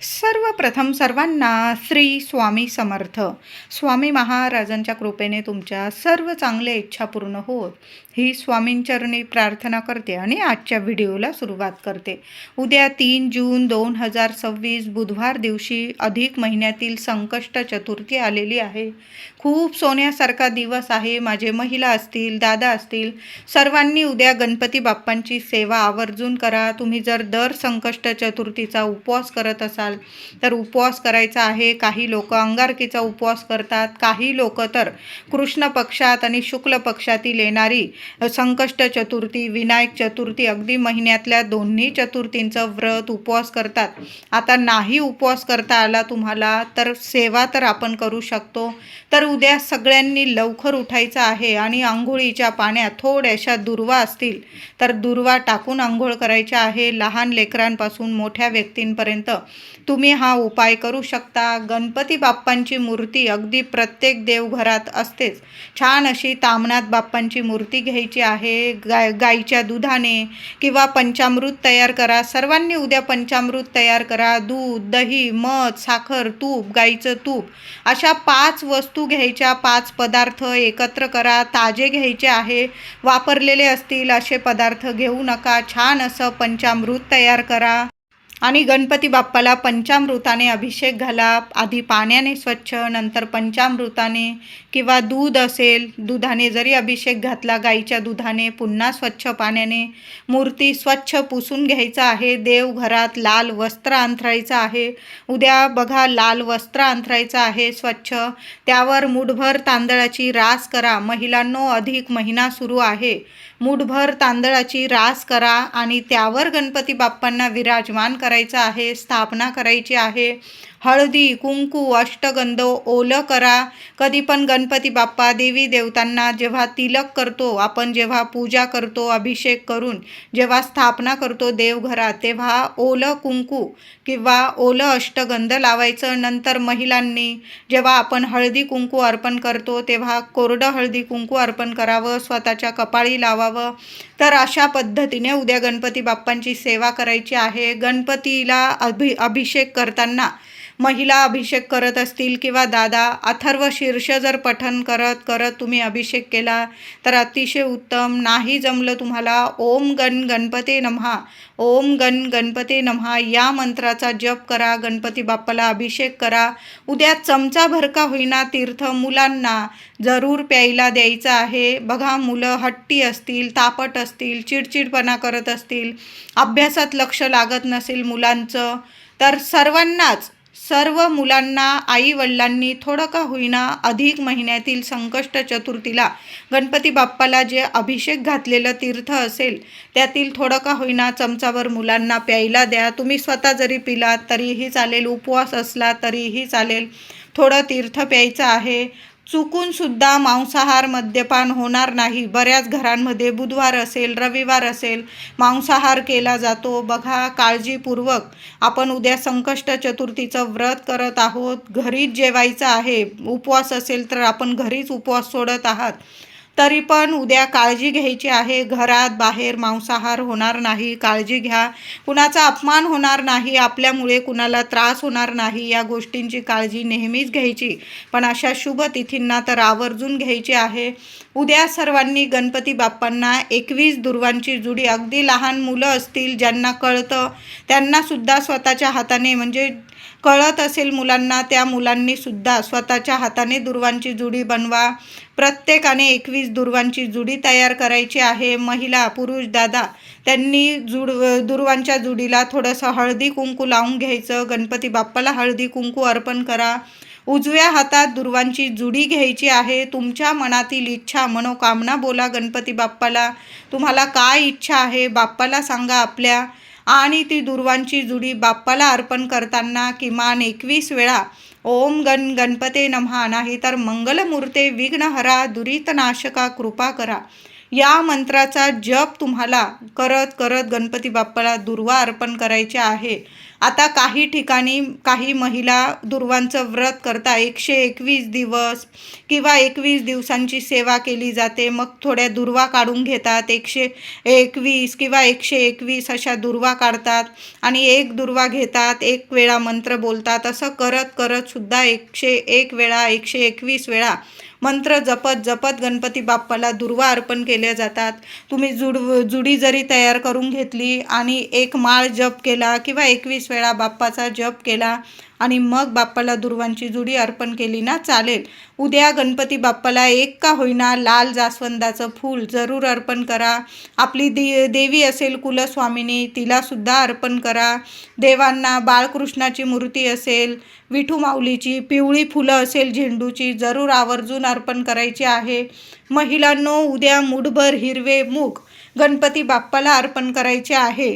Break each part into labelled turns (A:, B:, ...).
A: सर्वप्रथम सर्वांना श्री स्वामी समर्थ. स्वामी महाराजांच्या कृपेने तुमच्या सर्व चांगल्या इच्छा पूर्ण होत ही स्वामींचरणी प्रार्थना करते आणि आजच्या व्हिडिओला सुरुवात करते. उद्या 3 जून 2026 बुधवार दिवशी अधिक महिन्यातील संकष्ट चतुर्थी आलेली आहे. खूप सोन्यासारखा दिवस आहे. माझे महिला असतील, दादा असतील, सर्वांनी उद्या गणपती बाप्पांची सेवा आवर्जून करा. तुम्ही जर दर संकष्ट चतुर्थीचा उपवास करत असाल तर उपवास करायचा आहे. काही लोक अंगारकीचा उपवास करतात, काही लोक तर कृष्ण पक्षात आणि शुक्ल पक्षातील येणारी संकष्ट चतुर्थी, विनायक चतुर्थी, अगदी महिन्यातल्या दोन्ही चतुर्थींचं व्रत उपवास करतात. आता नाही उपवास करता आला तुम्हाला तर सेवा तर आपण करू शकतो. तर उद्या सगळ्यांनी लवकर उठायचं आहे आणि आंघोळीच्या पाण्यात थोड्याशा दुर्वा असतील तर दुर्वा टाकून आंघोळ करायच्या आहे. लहान लेकरांपासून मोठ्या व्यक्तींपर्यंत तुम्ही हा उपाय करू शकता. गणपती बाप्पांची मूर्ती अगदी प्रत्येक देवघरात असतेच. छान अशी ताम्हनाथ बाप्पांची मूर्ती घ्यायची आहे. गाईच्या दुधाने किंवा पंचामृत तयार करा. सर्वांनी उद्या पंचामृत तयार करा. दूध, दही, मध, साखर, तूप, गाईचं तूप अशा 5 वस्तू घ्यायच्या. 5 पदार्थ एकत्र करा. ताजे घ्यायचे आहे. वापरलेले असतील असे पदार्थ घेऊ नका. छान असं पंचामृत तयार करा आणि गणपती बाप्पाला पंचामृताने अभिषेक घाला. आधी पाण्याने स्वच्छ, नंतर पंचामृताने किंवा दूध असेल दुधाने जरी अभिषेक घातला, गाईच्या दुधाने, पुन्हा स्वच्छ पाण्याने मूर्ती स्वच्छ पुसून घ्यायचं आहे. देवघरात लाल वस्त्र अंथरायचं आहे. उद्या बघा लाल वस्त्र अंथरायचं आहे स्वच्छ. त्यावर मुठभर तांदळाची रास करा. महिलांनो, अधिक महिना सुरू आहे. मुठभर तांदळाची रास करा आणि त्यावर गणपती बाप्पांना विराजमान करायचं आहे. स्थापना करायची आहे. हळदी, कुंकू, अष्टगंध ओलं करा. कधी पण गणपती बाप्पा, देवी देवतांना जेव्हा तिलक करतो आपण, जेव्हा पूजा करतो अभिषेक करून, जेव्हा स्थापना करतो देवघरात, तेव्हा ओलं कुंकू किंवा ओलं अष्टगंध लावायचं. नंतर महिलांनी जेव्हा आपण हळदी कुंकू अर्पण करतो तेव्हा कोरडं हळदी कुंकू अर्पण करावं, स्वतःच्या कपाळी लावावं. तर अशा पद्धतीने उद्या गणपती बाप्पांची सेवा करायची आहे. गणपतीला अभिषेक करताना महिला अभिषेक करत असतील किंवा दादा, अथर्व शीर्ष जर पठण करत करत तुम्ही अभिषेक केला तर अतिशय उत्तम. नाही जमलं तुम्हाला, ओम गण गणपते नमः, ओम गण गणपते नमः या मंत्राचा जप करा. गणपती बाप्पाला अभिषेक करा. उद्या चमचाभर का होईना तीर्थ मुलांना जरूर प्यायला द्यायचं आहे. बघा, मुलं हट्टी असतील, तापट असतील, चिडचिडपणा करत असतील, अभ्यासात लक्ष लागत नसेल मुलांचं, तर सर्व मुलांना आई-वडिलांनी थोडं का होईना अधिक महिन्यातील संकष्ट चतुर्थीला गणपती बाप्पाला जे अभिषेक घातलेलं तीर्थ असेल त्यातील थोडं का होईना चमचाभर मुलांना प्यायला द्या. तुम्ही स्वतः जरी पिलात तरीही चालेल, उपवास असला तरीही चालेल. थोडं तीर्थ प्यायचं आहे. चुकूनसुद्धा मांसाहार, मद्यपान होणार नाही. बऱ्याच घरांमध्ये बुधवार असेल, रविवार असेल, मांसाहार केला जातो. बघा, काळजीपूर्वक आपण उद्या संकष्ट चतुर्थीचं व्रत करत आहोत. घरीच जेवायचं आहे. उपवास असेल तर आपण घरीच उपवास सोडत आहात. तरी पण उद्या काळजी घ्यायची आहे. घरात बाहेर मांसाहार होणार नाही. काळजी घ्या. कुणाचा अपमान होणार नाही, आपल्यामुळे कुणाला त्रास होणार नाही, या गोष्टींची काळजी नेहमीच घ्यायची. पण अशा शुभ तिथींना तर आवर्जून घ्यायची आहे. उद्या सर्वांनी गणपती बाप्पांना 21 दुर्वांची जुडी, अगदी लहान मुलं असतील ज्यांना कळतं त्यांनासुद्धा स्वतःच्या हाताने, म्हणजे कळत असेल मुलांना, त्या मुलांनी सुद्धा स्वतःच्या हाताने दुर्वांची जुडी बनवा. प्रत्येकाने 21 दुर्वांची जुडी तयार करायची आहे. महिला, पुरुष, दादा त्यांनी दुर्वांच्या जुडीला थोडंसं हळदी कुंकू लावून घ्यायचं. गणपती बाप्पाला हळदी कुंकू अर्पण करा. उजव्या हातात दुर्वांची जुडी घ्यायची आहे. तुमच्या मनातील इच्छा, मनोकामना बोला गणपती बाप्पाला. तुम्हाला काय इच्छा आहे बाप्पाला सांगा आपल्या, आणि ती दुर्वांची जुडी बाप्पाला अर्पण करताना किमान 21 वेळा ओम गण गणपते नमः, नाही तर मंगलमूर्ते विघ्नहरा दुरितनाशका कृपा करा या मंत्राचा जप तुम्हाला करत करत गणपती बाप्पाला दुर्वा अर्पण करायचे आहे. आता काही ठिकाणी काही महिला दुर्वांचं व्रत करता 121 दिवस किंवा 21 दिवसांची सेवा केली जाते. मग थोड्या दुर्वा काढून घेतात, 121 किंवा 121 अशा दुर्वा काढतात आणि एक दुर्वा घेतात, एक वेळा मंत्र बोलतात. असं करत करत सुद्धा 101 वेळा 121 वेळा मंत्र जपत जपत गणपती बाप्पाला दुर्वा अर्पण केल्या जातात. तुम्ही जुडी जरी तयार करून घेतली आणि एक माळ जप केला किंवा 21 वेळा बाप्पाचा जप केला आणि मग बाप्पाला दुर्वांची जुडी अर्पण केली ना चालेल. उद्या गणपती बाप्पाला एक का होईना लाल जास्वंदाचं फूल जरूर अर्पण करा. आपली देवी असेल कुलस्वामिनी तिलासुद्धा अर्पण करा. देवांना बाळकृष्णाची मूर्ती असेल, विठू माऊलीची पिवळी फुलं असेल झेंडूची जरूर आवर्जून अर्पण करायची आहे. महिलांनो, उद्या मुठभर हिरवे मूग गणपती बाप्पाला अर्पण करायचे आहे.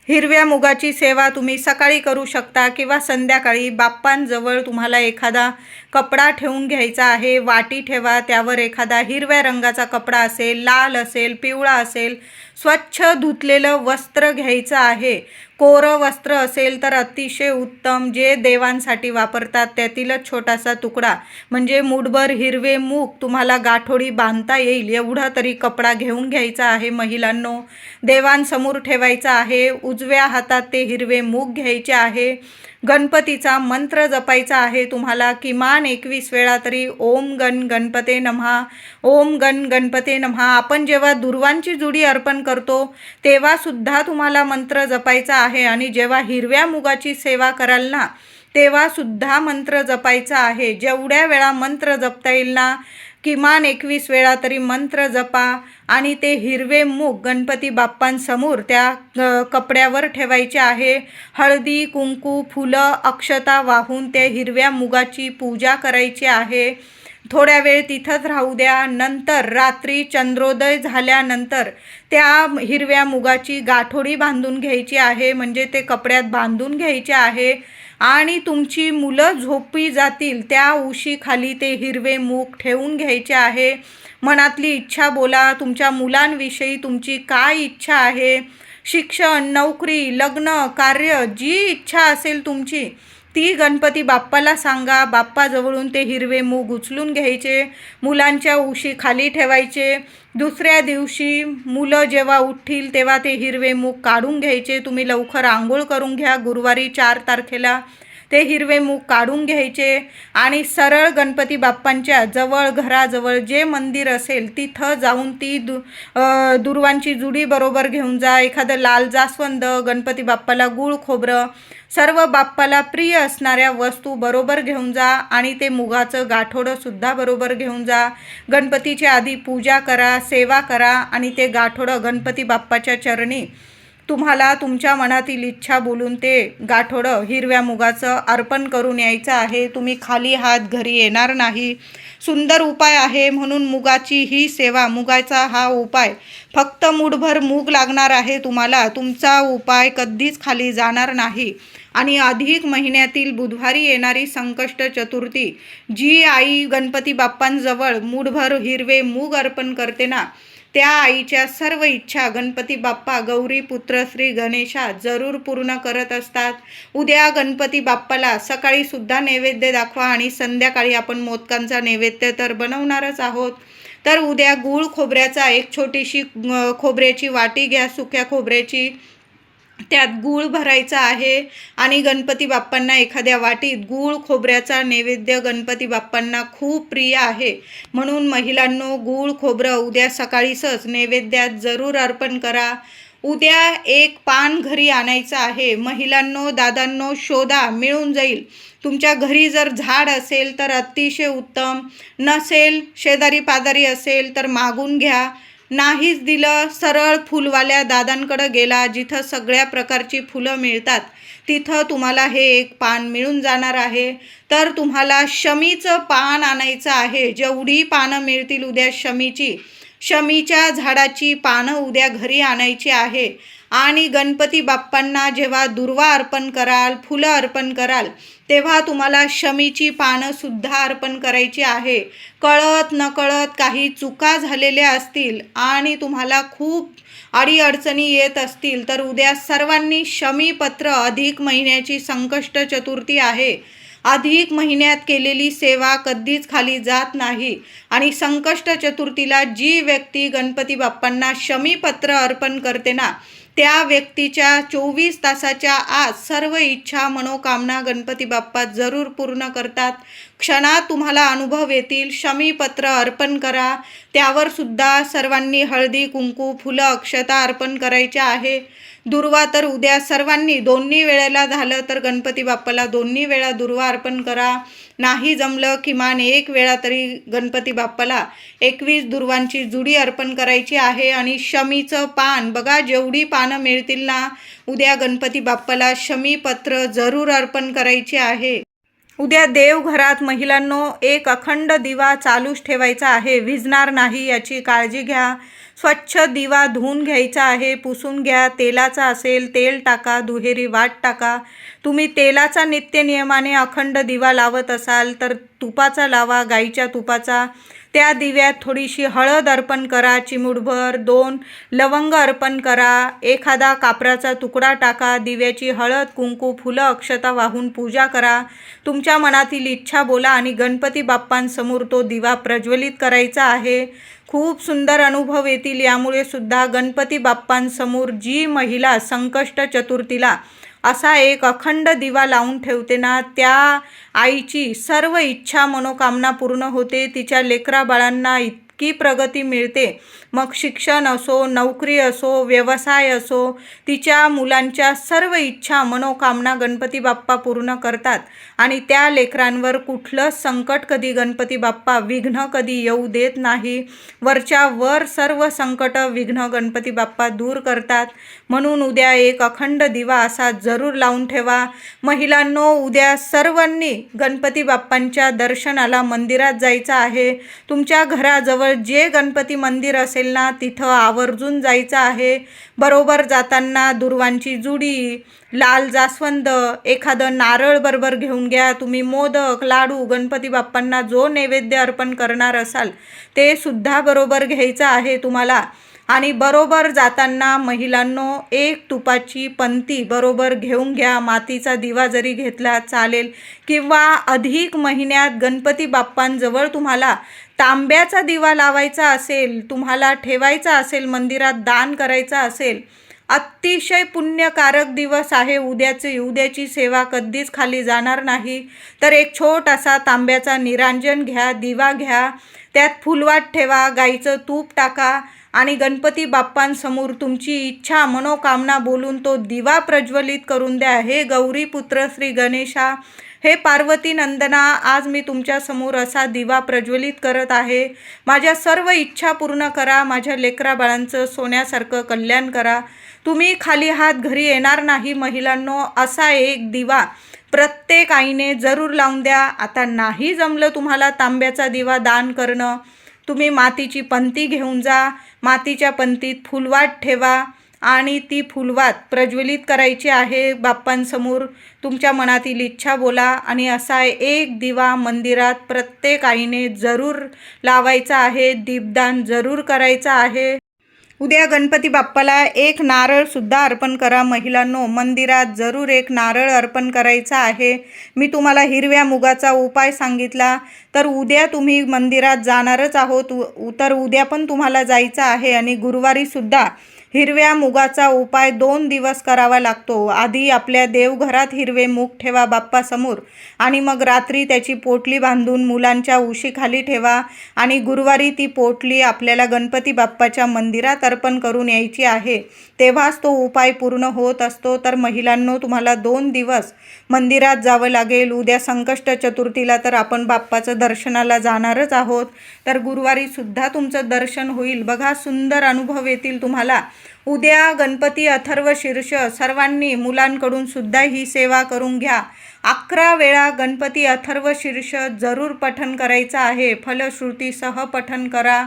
A: हिरव्या मुगाची सेवा तुम्ही सकाळी करू शकता किंवा संध्याकाळी. बाप्पांजवळ तुम्हाला एखादा कपडा ठेवून घ्यायचा आहे, वाटी ठेवा, त्यावर एखादा हिरव्या रंगाचा कपडा असेल, लाल असेल, पिवळा असेल, स्वच्छ धुतलेलं वस्त्र घ्यायचं आहे. कोरं वस्त्र असेल तर अतिशय उत्तम. जे देवांसाठी वापरतात त्यातीलच छोटासा तुकडा म्हणजे मुठभर हिरवे मूग तुम्हाला गाठोडी बांधता येईल एवढा तरी कपडा घेऊन घ्यायचा आहे. महिलांनो, देवांसमोर ठेवायचा आहे. उजव्या हातात ते हिरवे मूग घ्यायचे आहे. गणपतीचा मंत्र जपायचा आहे तुम्हाला किमान 21 वेळा तरी. ओम गण गणपते नमः, ओम गण गणपते नमः. आपण जेव्हा दुर्वांची जुडी अर्पण करतो तेव्हा सुद्धा तुम्हाला मंत्र जपायचा आहे आणि जेव्हा हिरव्या मुगाची सेवा कराल ना तेव्हा सुद्धा मंत्र जपायचा आहे. जेवढ्या वेळा मंत्र जपता येईल ना किमान 21 वेळा तरी मंत्र जपा आणि ते हिरवे मूग गणपती बाप्पांसमोर त्या कपड्यावर ठेवायचे आहे. हळदी कुंकू फुलं अक्षता वाहून त्या हिरव्या मुगाची पूजा करायची आहे. थोड्या वेळ तिथंच राहू द्या. नंतर रात्री चंद्रोदय झाल्यानंतर त्या हिरव्या मुगाची गाठोडी बांधून घ्यायची आहे, म्हणजे ते कपड्यात बांधून घ्यायचे आहे आणि तुमची मुलं झोपी जातील त्या उशीखाली ते हिरवे मूग ठेवून घ्यायचे आहे. मनातली इच्छा बोला. तुमच्या मुलांविषयी तुमची काय इच्छा आहे, शिक्षण, नोकरी, लग्न, कार्य, जी इच्छा असेल तुमची ती गणपती बाप्पाला सांगा. बाप्पाजवळून ते हिरवे मूग उचलून घ्यायचे, मुलांच्या उशी खाली ठेवायचे. दुसऱ्या दिवशी मुलं जेव्हा उठतील तेव्हा ते हिरवे मूग काढून घ्यायचे. तुम्ही लवकर आंघोळ करून घ्या. गुरुवारी 4 तारखेला ते हिरवे मूग काढून घ्यायचे आणि सरळ गणपती बाप्पांच्या जवळ घराजवळ जे मंदिर असेल तिथं जाऊन ती दुर्वांची जुडी बरोबर घेऊन जा. एखादं लाल जास्वंद, गणपती बाप्पाला गूळ खोबरं, सर्व बाप्पाला प्रिय असणाऱ्या वस्तू बरोबर घेऊन जा आणि ते मुगाचं गाठोडंसुद्धा बरोबर घेऊन जा. गणपतीच्या आधी पूजा करा, सेवा करा आणि ते गाठोडं गणपती बाप्पाच्या चरणी तुम्हाला तुमच्या मनातील इच्छा बोलून ते गाठोडं हिरव्या मुगाचं अर्पण करून यायचं आहे. तुम्ही खाली हात घरी येणार नाही. सुंदर उपाय आहे म्हणून मुगाची ही सेवा, मुगाचा हा उपाय. फक्त मुठभर मूग लागणार आहे तुम्हाला. तुमचा उपाय कधीच खाली जाणार नाही. आणि अधिक महिन्यातील बुधवारी येणारी संकष्ट चतुर्थी जी आई गणपती बाप्पांजवळ मुठभर हिरवे मूग अर्पण करते ना त्या आईच्या सर्व इच्छा गणपती बाप्पा गौरी पुत्र श्री गणेशा जरूर पूर्ण करत असतात. उद्या गणपती बाप्पाला सकाळी सुद्धा नैवेद्य दाखवा आणि संध्याकाळी आपण मोदकांचा नैवेद्य तर बनवणारच आहोत. तर उद्या गूळ खोबऱ्याचा एक छोटीशी खोबऱ्याची वाटी घ्या, सुक्या खोबऱ्याची. त्यात गूळ भरायचा आहे आणि गणपती बाप्पांना एखाद्या वाटीत गूळ खोबऱ्याचा नैवेद्य गणपती बाप्पांना खूप प्रिय आहे म्हणून महिलांनो गूळ खोबरं उद्या सकाळीच नैवेद्यात जरूर अर्पण करा. उद्या एक पान घरी आणायचं आहे. महिलांनो, दादांनो, शोधा, मिळून जाईल. तुमच्या घरी जर झाड असेल तर अतिशय उत्तम. नसेल, शेजारी पाजारी असेल तर मागून घ्या. नाहीच दिलं, सरळ फुलवाल्या दादांकडं गेला, जिथं सगळ्या प्रकारची फुलं मिळतात तिथं तुम्हाला हे एक पान मिळून जाणार आहे. तर तुम्हाला शमीचं पान आणायचं आहे. जेवढी पानं मिळतील उद्या शमीच्या झाडाची पानं उद्या घरी आणायची आहे. आणि गणपती बाप्पांना जेव्हा दुर्वा अर्पण कराल, फुलं अर्पण कराल तेव्हा तुम्हाला शमीची पानंसुद्धा अर्पण करायची आहे. कळत नकळत काही चुका झालेल्या असतील आणि तुम्हाला खूप अडीअडचणी येत असतील तर उद्या सर्वांनी शमीपत्र अधिक महिन्याची संकष्ट चतुर्थी आहे. अधिक महिन्यात केलेली सेवा कधीच खाली जात नाही आणि संकष्ट चतुर्थीला जी व्यक्ती गणपती बाप्पांना शमीपत्र अर्पण करते ना, त्या व्यक्तीच्या 24 तासाच्या आत सर्व इच्छा मनोकामना गणपती बाप्पा जरूर पूर्ण करतात. क्षणात तुम्हाला अनुभव येतील. शमीपत्र अर्पण करा. त्यावर सुद्धा सर्वांनी हळदी कुंकू फुलं अक्षता अर्पण करायच्या आहे. दुर्वा तर उद्या सर्वांनी दोन्ही वेळेला झालं तर गणपती बाप्पाला दोन्ही वेळा दुर्वा अर्पण करा. नाही जमलं किमान एक वेळा तरी गणपती बाप्पाला 21 दुर्वांची जुडी अर्पण करायची आहे. आणि शमीचं पान बघा, जेवढी पानं मिळतील ना, उद्या गणपती बाप्पाला शमीपत्र जरूर अर्पण करायचे आहे. उद्या देवघरात महिलांनो एक अखंड दिवा चालूच ठेवायचा आहे, विझणार नाही याची काळजी घ्या. स्वच्छ दिवा धुवून घ्यायचा आहे, पुसून घ्या. तेलाचा असेल तेल टाका, दुहेरी वाट टाका. तुम्ही तेलाचा नित्यनियमाने अखंड दिवा लावत असाल तर तुपाचा लावा, गाईच्या तुपाचा. त्या दिव्यात थोडीशी हळद अर्पण करा, चिमूटभर. 2 लवंग अर्पण करा. एखादा कापराचा तुकडा टाका. दिव्याची हळद कुंकू फुलं अक्षता वाहून पूजा करा. तुमच्या मनातील इच्छा बोला आणि गणपती बाप्पांसमोर तो दिवा प्रज्वलित करायचा आहे. खूप सुंदर अनुभव येतील. यामुळे सुद्धा गणपती बाप्पांसमोर जी महिला संकष्ट चतुर्थीला असा एक अखंड दिवा लावून ठेवते ना, त्या आईची सर्व इच्छा मनोकामना पूर्ण होते. तिच्या लेकराबाळांना इतकी प्रगती मिळते. मग शिक्षण असो, नोकरी असो, व्यवसाय असो, तिच्या मुलांच्या सर्व इच्छा मनोकामना गणपती बाप्पा पूर्ण करतात. आणि त्या लेकरांवर कुठलंच संकट कधी गणपती बाप्पा विघ्न कधी येऊ देत नाही. वरच्या वर सर्व संकट विघ्न गणपती बाप्पा दूर करतात. म्हणून उद्या एक अखंड दिवा असा जरूर लावून ठेवा. महिलांनो, उद्या सर्वांनी गणपती बाप्पांच्या दर्शनाला मंदिरात जायचं आहे. तुमच्या घराजवळ जे गणपती मंदिर असेल ना, तिथं आवर्जून जायचं आहे. बरोबर जाताना दुर्वांची जुडी, लाल जास्वंद, एखादं नारळ बरोबर घेऊन घ्या. तुम्ही मोदक लाडू गणपती बाप्पांना जो नैवेद्य अर्पण करणार असाल ते सुद्धा बरोबर घ्यायचं आहे तुम्हाला. आणि बरोबर जाताना महिलांनो एक तुपाची पंती बरोबर घेऊन घ्या. मातीचा दिवा जरी घेतला चालेल, किंवा अधिक महिन्यात गणपती बाप्पांजवळ तुम्हाला तांब्याचा दिवा लावायचा असेल, तुम्हाला ठेवायचा असेल, मंदिरात दान करायचा असेल, अतिशय पुण्यकारक दिवस आहे. उद्याची सेवा कधीच खाली जाणार नाही. तर एक छोटासा तांब्याचा निरांजन घ्या, दिवा घ्या, त्यात फुलवात ठेवा, गाईचं तूप टाका आणि गणपती बाप्पांसमोर तुमची इच्छा मनोकामना बोलून तो दिवा प्रज्वलित करून द्या. हे गौरीपुत्र श्री गणेशा, हे पार्वती नंदना, आज मी तुमच्यासमोर असा दिवा प्रज्वलित करत आहे. माझ्या सर्व इच्छा पूर्ण करा. माझ्या लेकराबाळांचं सोन्यासारखं कल्याण करा. तुम्ही खाली हात घरी येणार नाही महिलांनो. असा एक दिवा प्रत्येक आईने जरूर लावून द्या. आता नाही जमलं तुम्हाला तांब्याचा दिवा दान करणं, तुम्ही मातीची पंती घेऊन जा. मातीच्या पंतीत फुलवात ठेवा आणि ती फुलवात प्रज्वलित करायची आहे बाप्पांसमोर. तुमच्या मनातील इच्छा बोला आणि असा एक दिवा मंदिरात प्रत्येक आईने जरूर लावायचा आहे. दीपदान जरूर करायचं आहे. उद्या गणपती बाप्पाला एक नारळसुद्धा अर्पण करा महिलांनो. मंदिरात जरूर एक नारळ अर्पण करायचा आहे. मी तुम्हाला हिरव्या मुगाचा उपाय सांगितला, तर उद्या तुम्ही मंदिरात जाणारच आहोत, तर उद्या पण तुम्हाला जायचं आहे. आणि गुरुवारीसुद्धा हिरव्या मुगाचा उपाय 2 दिवस करावा लागतो. आधी आपल्या देवघरात हिरवे मूग ठेवा बाप्पासमोर आणि मग रात्री त्याची पोटली बांधून मुलांच्या उशीखाली ठेवा आणि गुरुवारी ती पोटली आपल्याला गणपती बाप्पाच्या मंदिरात अर्पण करून यायची आहे. तेव्हाच तो उपाय पूर्ण होत असतो. तर महिलांनो, तुम्हाला 2 दिवस मंदिरात जावं लागेल. उद्या संकष्ट चतुर्थीला तर आपण बाप्पाचं दर्शनाला जाणारच आहोत, तर गुरुवारीसुद्धा तुमचं दर्शन होईल. बघा, सुंदर अनुभव येतील तुम्हाला. उद्या गणपती अथर्व शीर्ष सर्वांनी मुलांकडून सुद्धा ही सेवा करून घ्या. 11 वेळा गणपती अथर्व शीर्ष जरूर पठण करायचं आहे. फलश्रुतीसह पठण करा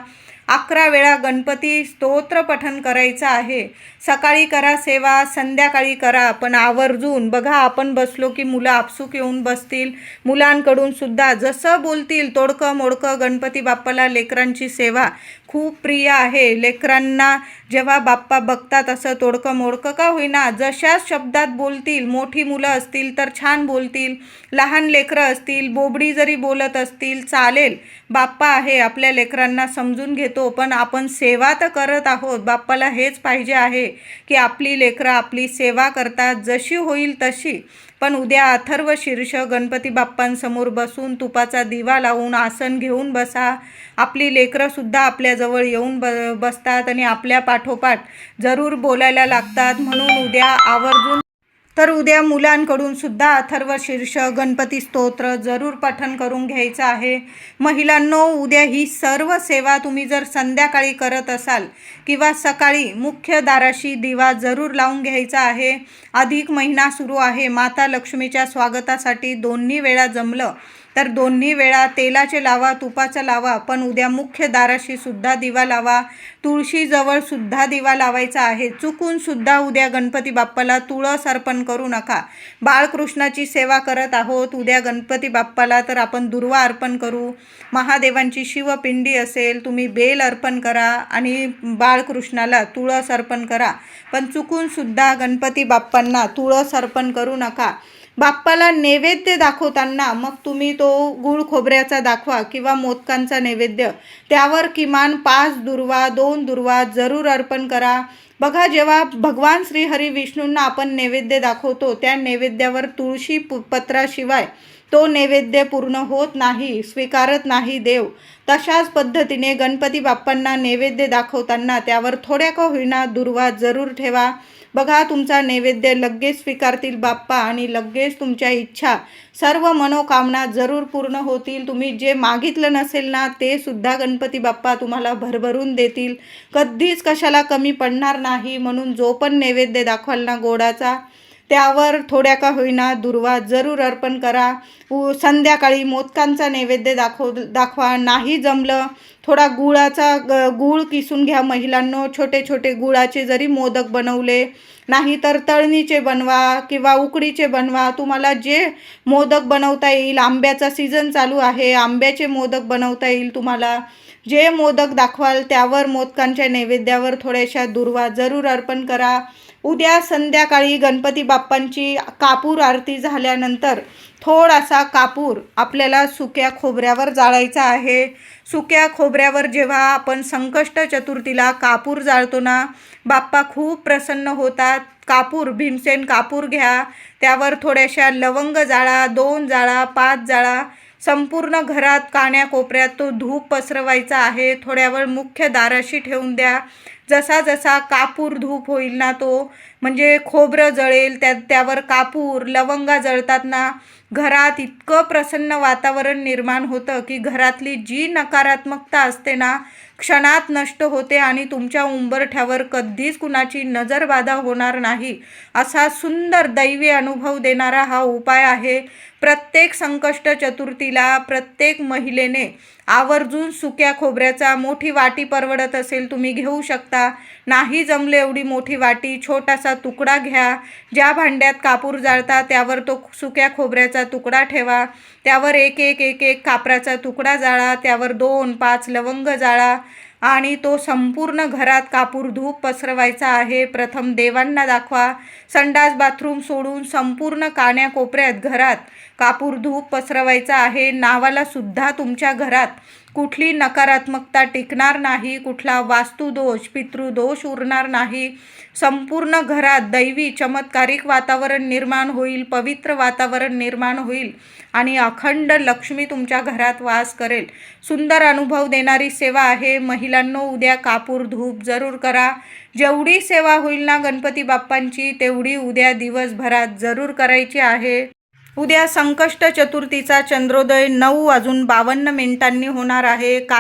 A: 11 वेळा गणपती स्तोत्र पठण करायचं आहे. सकाळी करा सेवा, संध्याकाळी करा, पण आवर्जून. बघा, आपण बसलो की मुलं आपसूक येऊन बसतील. मुलांकडून सुद्धा जसं बोलतील तोडकं मोडकं गणपती बाप्पाला लेकरांची सेवा खूप प्रिय आहे. लेकरांना जेव्हा बाप्पा बघतात असं तोडकं मोडकं का होईना, जशा शब्दात बोलतील, मोठी मुलं असतील तर छान बोलतील, लहान लेकरं असतील बोबडी जरी बोलत असतील चालेल. बाप्पा आहे, आपल्या लेकरांना समजून घेतो. पण आपण सेवा तर करत आहोत. बाप्पाला हेच पाहिजे आहे की आपली लेकरं आपली सेवा करतात, जशी होईल तशी. पण उद्या अथर्व शीर्ष गणपती बाप्पांसमोर बसून तुपाचा दिवा लावून आसन घेऊन बसा. आपली लेकरंसुद्धा आपल्याजवळ येऊन बसतात आणि आपल्या पाठोपाठ जरूर बोलायला लागतात. म्हणून उद्या आवर्जून उद्या मुलांकडून सुद्धा अथर्व शीर्ष गणपती स्तोत्र जरूर पठण करून घ्यायचं आहे. महिलांनो, उद्या ही सर्व सेवा तुम्ही जर संध्याकाळी करत असाल किंवा सकाळी मुख्य दाराशी दिवा जरूर लावून घ्यायचा आहे. अधिक महिना सुरू आहे. माता लक्ष्मीच्या स्वागतासाठी दोन्ही वेळा जमलं तर दोन्ही वेळा तेलाचे लावा, तुपाचा लावा, पण उद्या मुख्य दाराशी सुद्धा दिवा लावा. तुळशीजवळ सुद्धा दिवा लावायचा आहे. चुकून सुद्धा उद्या गणपती बाप्पाला तुळस अर्पण करू नका. बाळकृष्णाची सेवा करत आहोत उद्या गणपती बाप्पाला, तर आपण दुर्वा अर्पण करू. महादेवांची शिवपिंडी असेल, तुम्ही बेल अर्पण करा आणि बाळकृष्णाला तुळस अर्पण करा. पण चुकून सुद्धा गणपती बाप्पांना तुळस अर्पण करू नका. बाप्पाला नैवेद्य दाखवताना मग तुम्ही तो गूळ खोबऱ्याचा दाखवा किंवा मोदकांचा नैवेद्य, त्यावर किमान 5 दुर्वा 2 दुर्वा जरूर अर्पण करा. बघा, जेव्हा भगवान श्री हरी विष्णूंना आपण नैवेद्य दाखवतो त्या नैवेद्यावर तुळशी पत्राशिवाय तो नैवेद्य पूर्ण होत नाही, स्वीकारत नाही देव. तशाच पद्धतीने गणपती बाप्पांना नैवेद्य दाखवताना त्यावर थोड्या का होईना दुर्वा जरूर ठेवा. बघा, तुमचा नैवेद्य लगेच स्वीकारतील बाप्पा आणि लगेच तुमच्या इच्छा सर्व मनोकामना जरूर पूर्ण होतील. तुम्ही जे मागितलं नसेल ना ते सुद्धा गणपती बाप्पा तुम्हाला भरभरून देतील. कधीच कशाला कमी पडणार नाही. म्हणून जो पण नैवेद्य दाखवाल ना गोडाचा, त्यावर थोड्या का होईना दुर्वा जरूर अर्पण करा. संध्याकाळी मोदकांचा नैवेद्य दाखवा. नाही जमलं थोडा गूळ किसून घ्या. महिलांनो, छोटे छोटे गुळाचे जरी मोदक बनवले, नाही तर तळणीचे बनवा किंवा उकडीचे बनवा. तुम्हाला जे मोदक बनवता येईल, आंब्याचा सीझन चालू आहे, आंब्याचे मोदक बनवता येईल. तुम्हाला जे मोदक दाखवाल त्यावर मोदकांच्या नैवेद्यावर थोड्याशा दुर्वा जरूर अर्पण करा. उद्या संध्याकाळी गणपती बाप्पांची कापूर आरती झाल्यानंतर थोडासा कापूर आपल्याला सुक्या खोबऱ्यावर जाळायचा आहे. सुक्या खोबऱ्यावर जेव्हा आपण संकष्ट चतुर्थीला कापूर जाळतो ना, बाप्पा खूप प्रसन्न होतात. कापूर, भीमसेन कापूर घ्या, त्यावर थोड्याशा लवंग जाळा, 2 जाळा, 5 जाळा. संपूर्ण घरात कान्याकोपऱ्यात तो धूप पसरवायचा आहे. थोड्या वेळ मुख्य दाराशी ठेवून द्या. जसा जसा कापूर धूप होईल ना, तो म्हणजे खोबरं जळेल, त्यावर कापूर लवंगा जळतात ना, घरात इतकं प्रसन्न वातावरण निर्माण होतं की घरातली जी नकारात्मकता असते ना क्षणात नष्ट होते आणि तुमच्या उंबरठ्यावर कधीच कुणाची नजरबाधा होणार नाही. असा सुंदर दैवी अनुभव देणारा हा उपाय आहे. प्रत्येक संकष्ट चतुर्थीला प्रत्येक महिलेने आवर्जून सुक्या खोबऱ्याचा, मोठी वाटी परवडत असेल तुम्ही घेऊ शकता. नाही जमले एवढी मोठी वाटी, छोटासा तुकडा घ्या. ज्या भांड्यात कापूर जाळता त्यावर तो सुक्या खोबऱ्याचा तुकडा ठेवा. त्यावर एक एक एक एक कापराचा तुकडा जाळा. त्यावर 2 5 लवंग जाळा आणि तो संपूर्ण घरात कापूर धूप पसरवायचा आहे. प्रथम देवांना दाखवा. संडास बाथरूम सोडून संपूर्ण कान्याकोपऱ्यात घरात कापूर धूप पसरवायचा आहे. नावाला सुद्धा तुमच्या घरात कुठली नकारात्मकता टिकणार नाही, कुठला वास्तुदोष, पितृदोष उरणार नाही. संपूर्ण घरात दैवी चमत्कारिक वातावरण निर्माण होईल, पवित्र वातावरण निर्माण होईल आणि अखंड लक्ष्मी तुमच्या घरात वास करेल. सुंदर अनुभव देणारी सेवा आहे. महिलांनो, उद्या कापूर धूप जरूर करा. जेवढी सेवा होईल ना गणपती बाप्पांची तेवढी उद्या दिवसभरात जरूर करायची आहे. उद्या संकष्ट चतुर्थीचा चंद्रोदय 9:52 होणार आहे. काही